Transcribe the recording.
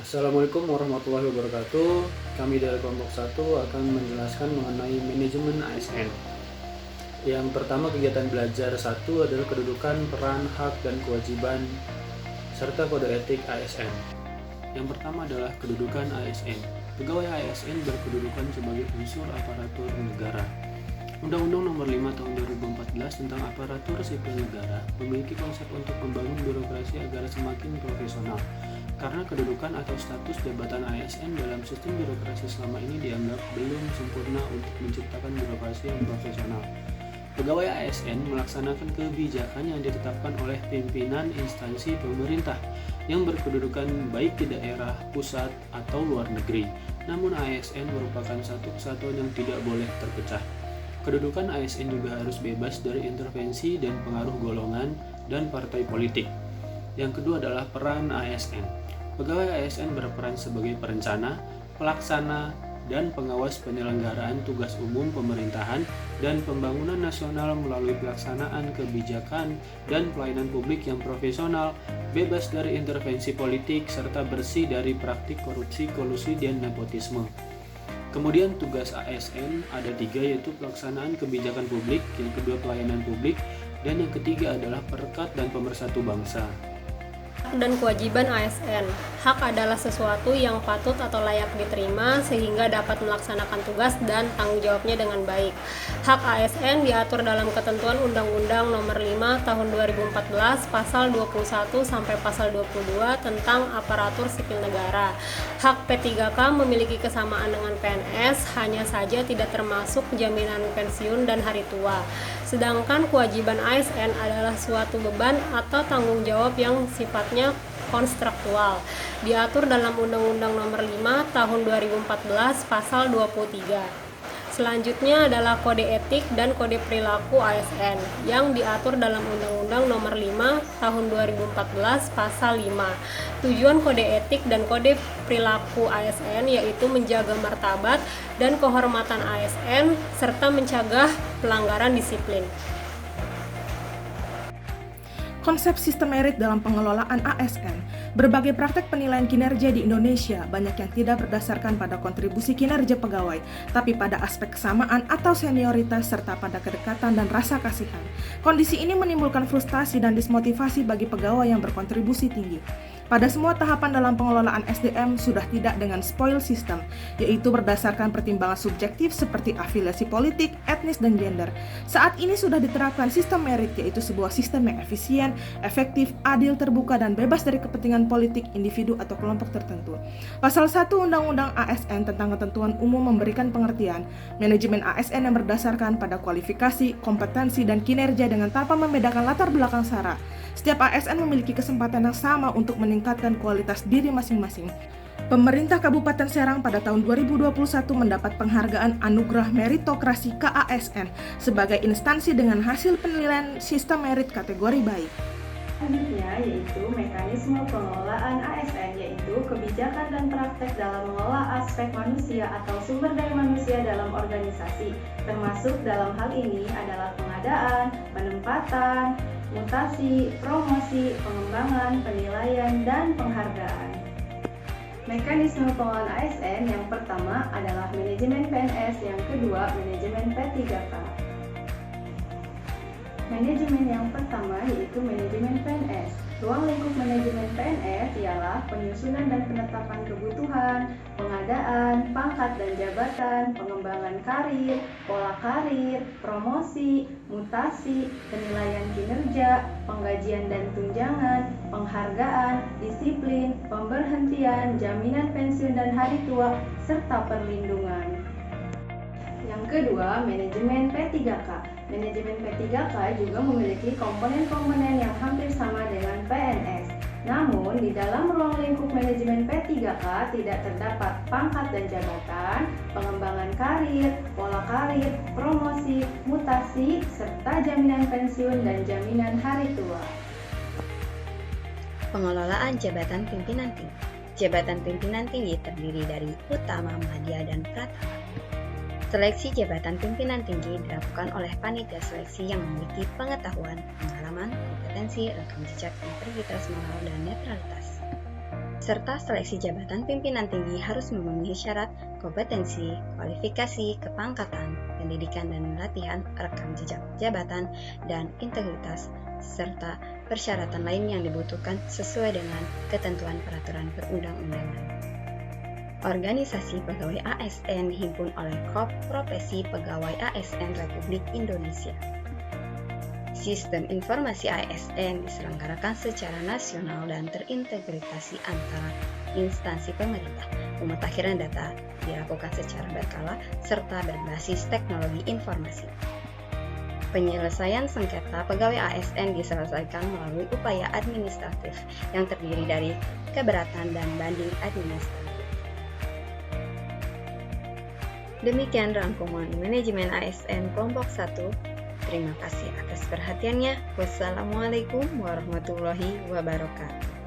Assalamualaikum warahmatullahi wabarakatuh. Kami dari kelompok 1 akan menjelaskan mengenai manajemen ASN. Yang pertama, kegiatan belajar 1 adalah kedudukan, peran, hak, dan kewajiban serta kode etik ASN. Yang pertama adalah kedudukan ASN. Pegawai ASN berkedudukan sebagai unsur aparatur negara. Undang-Undang Nomor 5 Tahun 2014 tentang Aparatur Sipil Negara memiliki konsep untuk membangun birokrasi agar semakin profesional. Karena kedudukan atau status jabatan ASN dalam sistem birokrasi selama ini dianggap belum sempurna untuk menciptakan birokrasi yang profesional. Pegawai ASN melaksanakan kebijakan yang ditetapkan oleh pimpinan instansi pemerintah yang berkedudukan baik di daerah, pusat, atau luar negeri. Namun ASN merupakan satu kesatuan yang tidak boleh terpecah. Kedudukan ASN juga harus bebas dari intervensi dan pengaruh golongan dan partai politik. Yang kedua adalah peran ASN. Pegawai ASN berperan sebagai perencana, pelaksana, dan pengawas penyelenggaraan tugas umum pemerintahan dan pembangunan nasional melalui pelaksanaan kebijakan dan pelayanan publik yang profesional, bebas dari intervensi politik, serta bersih dari praktik korupsi, kolusi, dan nepotisme. Kemudian tugas ASN ada 3, yaitu pelaksanaan kebijakan publik, yang kedua pelayanan publik, dan yang ketiga adalah perekat dan pemersatu bangsa. Hak dan kewajiban ASN. Hak adalah sesuatu yang patut atau layak diterima sehingga dapat melaksanakan tugas dan tanggung jawabnya dengan baik. Hak ASN diatur dalam ketentuan Undang-Undang Nomor 5 Tahun 2014 Pasal 21 sampai Pasal 22 tentang Aparatur Sipil Negara. Hak P3K memiliki kesamaan dengan PNS, hanya saja tidak termasuk jaminan pensiun dan hari tua. Sedangkan kewajiban ASN adalah suatu beban atau tanggung jawab yang sifatnya kontraktual, diatur dalam Undang-Undang Nomor 5 Tahun 2014 Pasal 23. Selanjutnya adalah kode etik dan kode perilaku ASN yang diatur dalam Undang-Undang Nomor 5 Tahun 2014 Pasal 5. Tujuan kode etik dan kode perilaku ASN yaitu menjaga martabat dan kehormatan ASN serta mencegah pelanggaran disiplin. Konsep sistem merit dalam pengelolaan ASN. Berbagai praktek penilaian kinerja di Indonesia banyak yang tidak berdasarkan pada kontribusi kinerja pegawai, tapi pada aspek kesamaan atau senioritas serta pada kedekatan dan rasa kasihan. Kondisi ini menimbulkan frustasi dan dismotivasi bagi pegawai yang berkontribusi tinggi. Pada semua tahapan dalam pengelolaan SDM sudah tidak dengan spoil system, yaitu berdasarkan pertimbangan subjektif seperti afiliasi politik, etnis, dan gender. Saat ini sudah diterapkan sistem merit, yaitu sebuah sistem yang efisien, efektif, adil, terbuka, dan bebas dari kepentingan politik individu atau kelompok tertentu. Pasal 1 Undang-Undang ASN tentang ketentuan umum memberikan pengertian manajemen ASN yang berdasarkan pada kualifikasi, kompetensi, dan kinerja dengan tanpa membedakan latar belakang sara. Setiap ASN memiliki kesempatan yang sama untuk meningkatkan kualitas diri masing-masing. Pemerintah Kabupaten Serang pada tahun 2021 mendapat penghargaan Anugerah Meritokrasi KASN sebagai instansi dengan hasil penilaian sistem merit kategori baik. Selanjutnya yaitu mekanisme pengelolaan ASN, yaitu kebijakan dan praktek dalam mengelola aspek manusia atau sumber daya manusia dalam organisasi, termasuk dalam hal ini adalah pengadaan, penempatan, mutasi, promosi, pengembangan, penilaian, dan penghargaan. Mekanisme pengelolaan ASN yang pertama adalah manajemen PNS, yang kedua manajemen P3K. Manajemen yang pertama yaitu manajemen PNS. Ruang lingkup manajemen PNS ialah penyusunan dan penetapan kebutuhan, pengadaan, pangkat dan jabatan, pengembangan karir, pola karir, promosi, mutasi, penilaian kinerja, penggajian dan tunjangan, penghargaan, disiplin, pemberhentian, jaminan pensiun dan hari tua, serta perlindungan. Yang kedua, manajemen P3K. Manajemen P3K juga memiliki komponen-komponen yang hampir sama dengan PNS. Namun, di dalam ruang lingkup manajemen P3K tidak terdapat pangkat dan jabatan, pengembangan karir, pola karir, promosi, mutasi, serta jaminan pensiun dan jaminan hari tua. Pengelolaan jabatan pimpinan tinggi. Jabatan pimpinan tinggi terdiri dari utama, madya, dan pratama. Seleksi jabatan pimpinan tinggi dilakukan oleh panitia seleksi yang memiliki pengetahuan, pengalaman, kompetensi, rekam jejak, integritas moral, dan netralitas. serta seleksi jabatan pimpinan tinggi harus memenuhi syarat kompetensi, kualifikasi, kepangkatan, pendidikan dan latihan, rekam jejak jabatan, dan integritas, serta persyaratan lain yang dibutuhkan sesuai dengan ketentuan peraturan perundang-undangan. Organisasi Pegawai ASN dihimpun oleh KOP Profesi Pegawai ASN Republik Indonesia. Sistem informasi ASN diselenggarakan secara nasional dan terintegrasi antara instansi pemerintah. Pemutakhiran data dilakukan secara berkala serta berbasis teknologi informasi. Penyelesaian sengketa pegawai ASN diselesaikan melalui upaya administratif yang terdiri dari keberatan dan banding administratif. Demikian rangkuman manajemen ASN kelompok 1. Terima kasih atas perhatiannya. Wassalamualaikum warahmatullahi wabarakatuh.